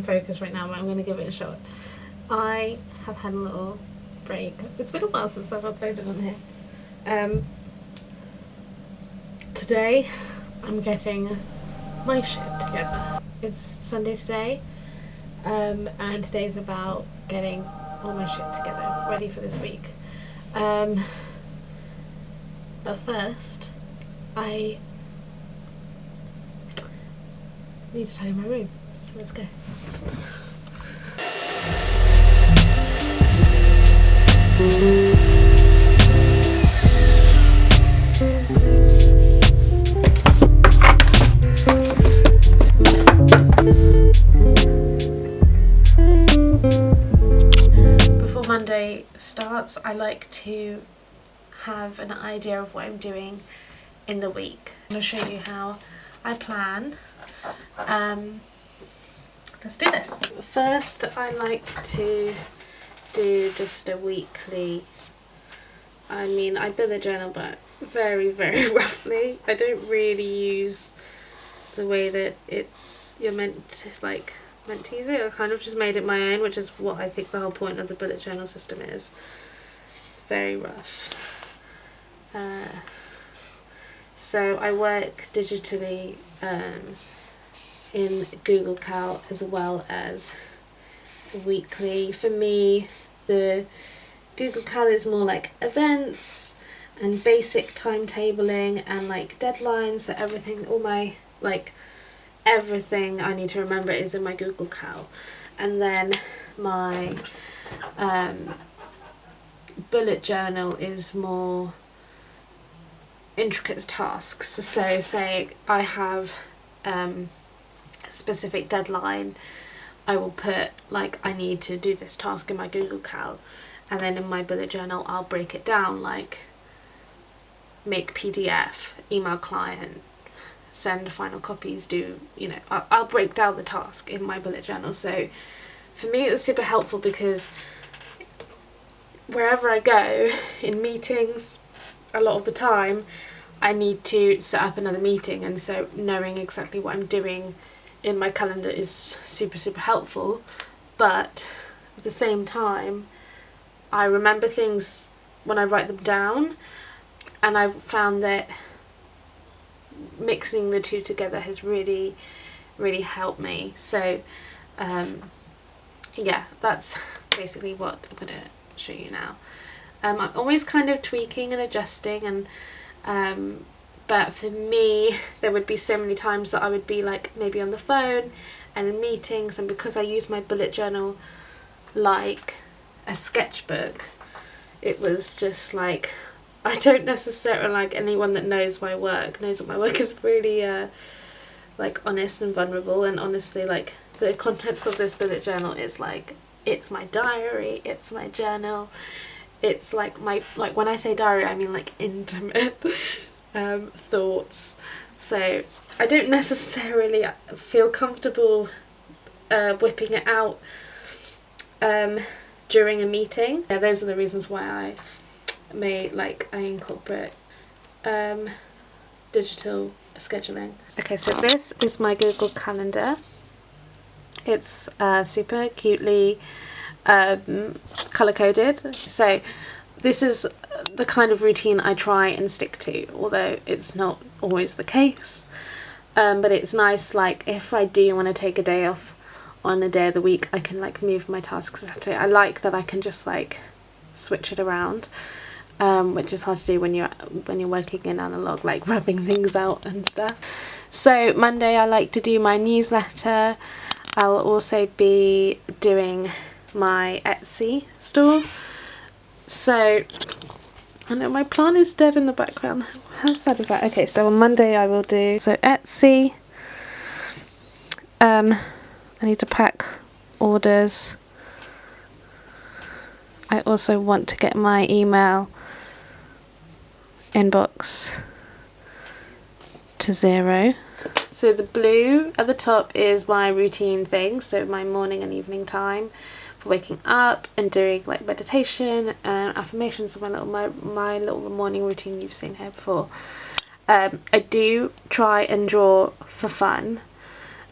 in focus right now, but I'm going to give it a shot. I have had a little break. It's been a while since I've uploaded on here. Today I'm getting my shit together. It's Sunday today, and today's about getting all my shit together, ready for this week. But first, I need to tidy my room, so let's go. Before Monday starts, I like to have an idea of what I'm doing in the week. I'm going to show you how I plan. Let's do this. First, I like to do just a weekly, I bullet journal, but very, very roughly. I don't really use the way that you're meant to use it. I kind of just made it my own, which is what I think the whole point of the bullet journal system is. Very rough. So I work digitally in Google Cal as well as weekly. For me, the Google Cal is more like events and basic timetabling and like deadlines, so everything, all my everything I need to remember is in my Google Cal. And then my bullet journal is more intricate tasks. So say I have a specific deadline, I will put I need to do this task in my Google Cal, and then in my bullet journal I'll break it down, like make PDF, email client, send final copies, I'll break down the task in my bullet journal. So for me it was super helpful because wherever I go in meetings, a lot of the time I need to set up another meeting, and so knowing exactly what I'm doing in my calendar is super, super helpful. But at the same time, I remember things when I write them down, and I've found that mixing the two together has really, really helped me. So yeah, that's basically what I'm going to show you now. I'm always kind of tweaking and adjusting, and but for me there would be so many times that I would be maybe on the phone and in meetings, and because I use my bullet journal like a sketchbook, it was just I don't necessarily, anyone that knows my work knows that my work is really honest and vulnerable, and honestly the contents of this bullet journal is it's my diary, it's my journal. It's my when I say diary, I mean intimate thoughts. So I don't necessarily feel comfortable whipping it out during a meeting. Yeah, those are the reasons why I incorporate digital scheduling. Okay, so this is my Google Calendar. It's super cutely color coded. So this is the kind of routine I try and stick to, although it's not always the case. But it's nice, if I do want to take a day off on a day of the week, I can move my tasks. I like that I can just switch it around, which is hard to do when you're working in analog, rubbing things out and stuff. So Monday I like to do my newsletter. I will also be doing my Etsy store. So I know my plan is dead in the background. How sad is that? Okay, so on Monday I will do Etsy. I need to pack orders. I also want to get my email inbox to 0. So the blue at the top is my routine thing, so my morning and evening time for waking up and doing meditation and affirmations. So my little morning routine you've seen here before. I do try and draw for fun,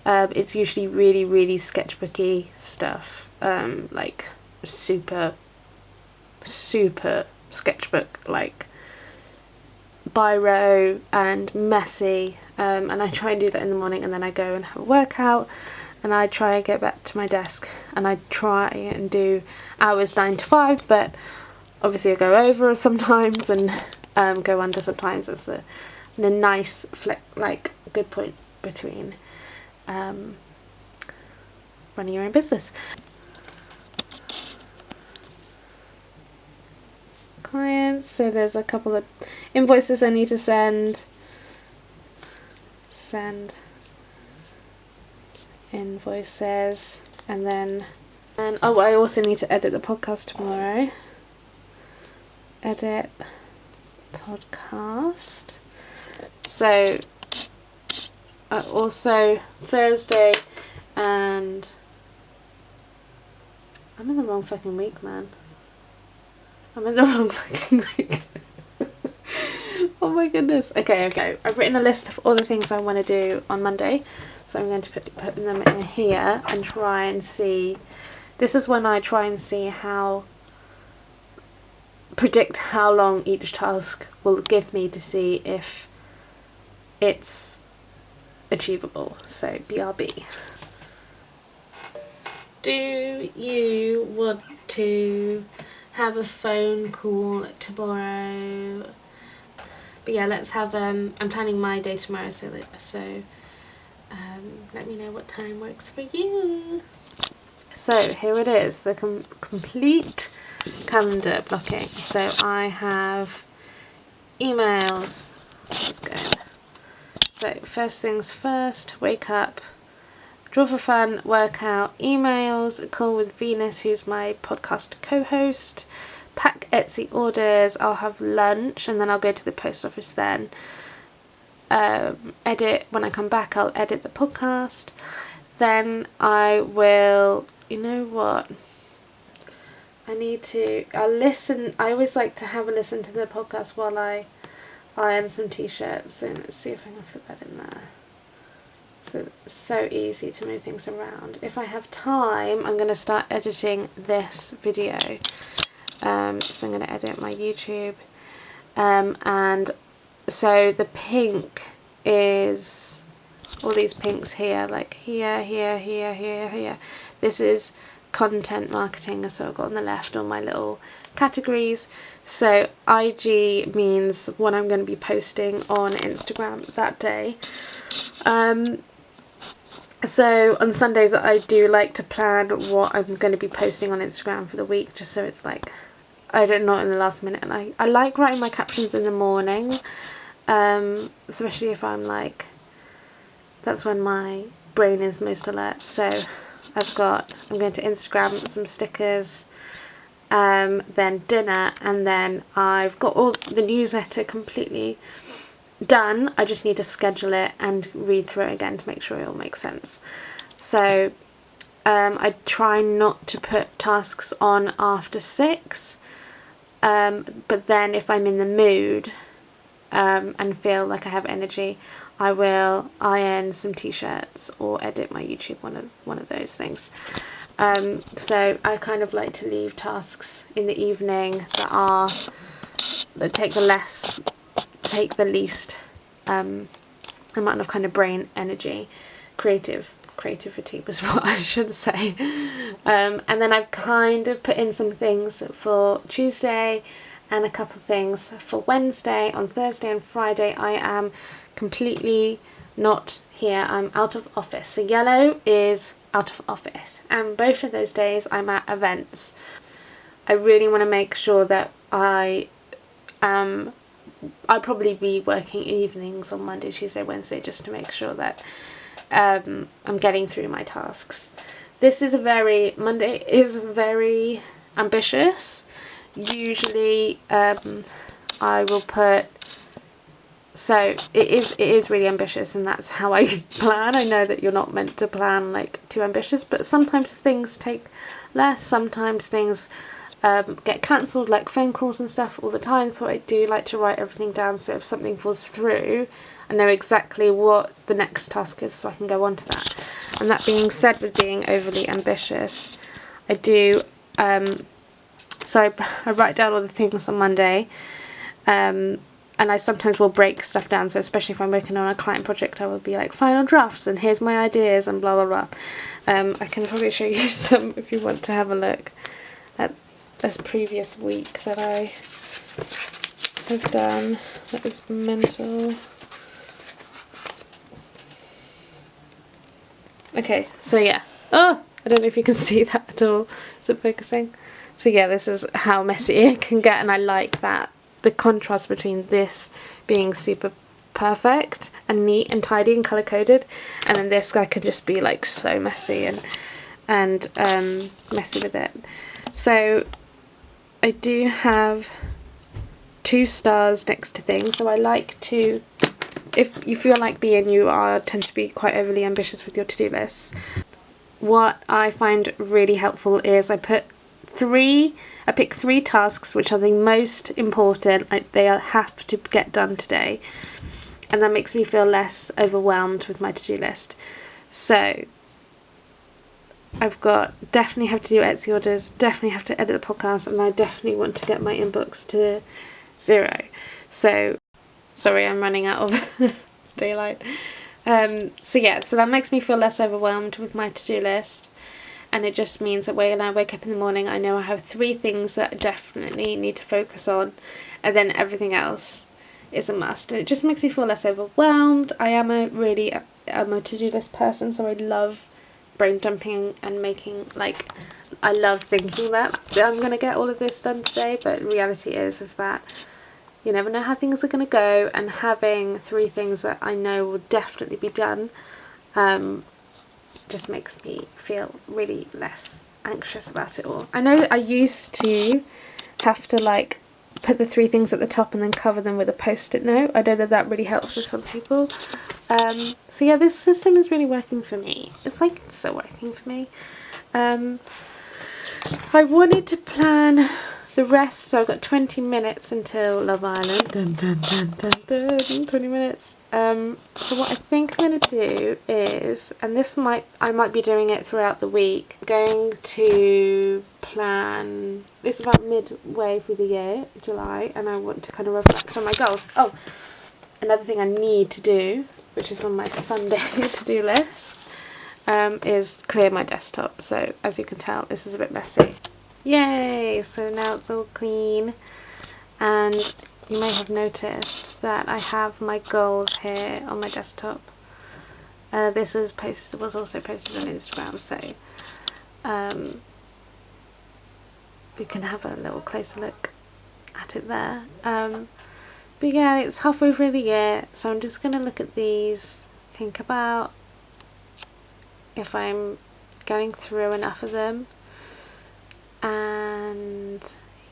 It's usually really, really sketchbooky stuff, like super sketchbook, like biro and messy, and I try and do that in the morning, and then I go and have a workout, and I try and get back to my desk, and I try and do hours 9 to 5, but obviously I go over sometimes and go under sometimes. It's a nice like good point between running your own business. Clients, so there's a couple of invoices I need to send invoices, and oh, I also need to edit the podcast tomorrow. Edit podcast. So also Thursday, and I'm in the wrong fucking week, man. I'm in the wrong fucking week. Oh my goodness. Okay. I've written a list of all the things I want to do on Monday, so I'm going to put them in here and try and see. This is when I try and see predict how long each task will give me to see if it's achievable. So BRB. Do you want to have a phone call tomorrow? But yeah, let's have I'm planning my day tomorrow, so let me know what time works for you. So here it is, the complete calendar blocking. So I have emails. Let's go. So first things first, wake up, draw for fun, workout, emails, a call with Venus, who's my podcast co-host, pack Etsy orders, I'll have lunch, and then I'll go to the post office then. Edit, when I come back I'll edit the podcast. Then I will, you know what, I'll listen. I always like to have a listen to the podcast while I iron some t-shirts, so let's see if I can fit that in there. So it's so easy to move things around. If I have time, I'm going to start editing this video. So I'm going to edit my YouTube. And so the pink is all these pinks here, like here. This is content marketing, so I've got on the left all my little categories. So IG means what I'm going to be posting on Instagram that day. So on Sundays I do like to plan what I'm going to be posting on Instagram for the week, just so it's like I don't know in the last minute. And I like writing my captions in the morning, especially if I'm like, that's when my brain is most alert. So I'm going to Instagram, some stickers, then dinner, and then I've got all the newsletter completely done. I just need to schedule it and read through it again to make sure it all makes sense. So I try not to put tasks on after 6, but then if I'm in the mood and feel like I have energy, I will iron some t-shirts or edit my YouTube, one of those things. So I kind of like to leave tasks in the evening that take the least amount of kind of brain energy. Creativity was what I should say. And then I've kind of put in some things for Tuesday and a couple of things for Wednesday. On Thursday and Friday I am completely not here. I'm out of office. So yellow is out of office, and both of those days I'm at events. I really want to make sure that I'll probably be working evenings on Monday, Tuesday, Wednesday, just to make sure that I'm getting through my tasks. Monday is very ambitious. Usually I will put, so it is really ambitious, and that's how I plan. I know that you're not meant to plan like too ambitious, but sometimes things take less, sometimes things get cancelled, like phone calls and stuff all the time, so I do like to write everything down, so if something falls through I know exactly what the next task is, so I can go on to that. And that being said, with being overly ambitious, I do, so I write down all the things on Monday, and I sometimes will break stuff down, so especially if I'm working on a client project, I will be like, final drafts, and here's my ideas, and blah blah blah. I can probably show you some if you want to have a look at this previous week that I have done. That is mental. Okay, so yeah. Oh, I don't know if you can see that at all. Is it focusing? So yeah, this is how messy it can get, and I like that. The contrast between this being super perfect and neat and tidy and colour coded, and then this guy can just be like so messy and messy with it. So I do have 2 stars next to things, so I like to, if you feel like me and you tend to be quite overly ambitious with your to-do lists, what I find really helpful is I pick 3 tasks which are the most important, like they have to get done today, and that makes me feel less overwhelmed with my to-do list. So I've got, definitely have to do Etsy orders, definitely have to edit the podcast, and I definitely want to get my inbox to 0. So sorry, I'm running out of daylight. So yeah, so that makes me feel less overwhelmed with my to-do list, and it just means that when I wake up in the morning, I know I have 3 things that I definitely need to focus on, and then everything else is a must, and it just makes me feel less overwhelmed. I am a to-do list person, so I love brain dumping and making, like, I love thinking that I'm gonna get all of this done today, but reality is that you never know how things are going to go, and having 3 things that I know will definitely be done just makes me feel really less anxious about it all. I know I used to have to like put the 3 things at the top and then cover them with a post-it note. I know that really helps with some people. So yeah, this system is really working for me. It's like it's still working for me. I wanted to plan the rest, so I've got 20 minutes until Love Island. Dun, dun, dun, dun, dun, 20 minutes. So what I think I'm going to do is, and I might be doing it throughout the week, I'm going to plan, it's about midway through the year, July, and I want to kind of reflect on my goals. Oh, another thing I need to do, which is on my Sunday to-do list, is clear my desktop. So as you can tell, this is a bit messy. Yay! So now it's all clean, and you may have noticed that I have my goals here on my desktop. This was also posted on Instagram, so you can have a little closer look at it there. But yeah, it's halfway through the year, so I'm just going to look at these, think about if I'm going through enough of them. And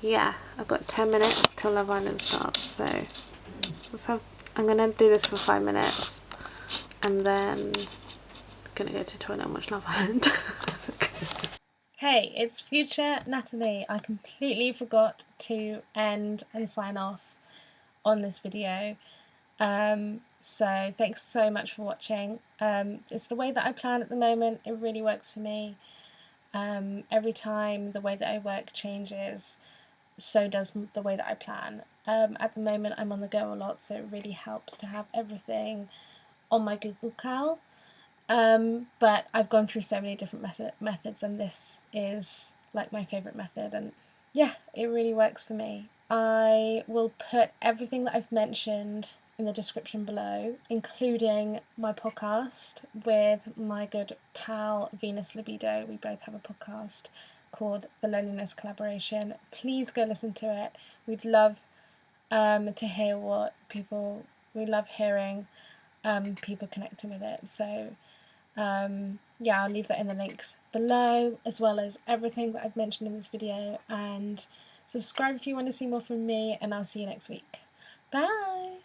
yeah, I've got 10 minutes till Love Island starts, so I'm gonna do this for 5 minutes, and then I'm gonna go to the toilet and watch Love Island. Hey, it's future Natalie. I completely forgot to end and sign off on this video, so thanks so much for watching. It's the way that I plan at the moment. It really works for me. Every time the way that I work changes, so does the way that I plan. At the moment I'm on the go a lot, so it really helps to have everything on my Google Cal. But I've gone through so many different methods, and this is like my favourite method, and yeah, it really works for me. I will put everything that I've mentioned in the description below, including my podcast with my good pal Venus Libido. We both have a podcast called The Loneliness Collaboration. Please go listen to it. We'd love to hear we love hearing people connecting with it. So yeah, I'll leave that in the links below, as well as everything that I've mentioned in this video, and subscribe if you want to see more from me, and I'll see you next week. Bye!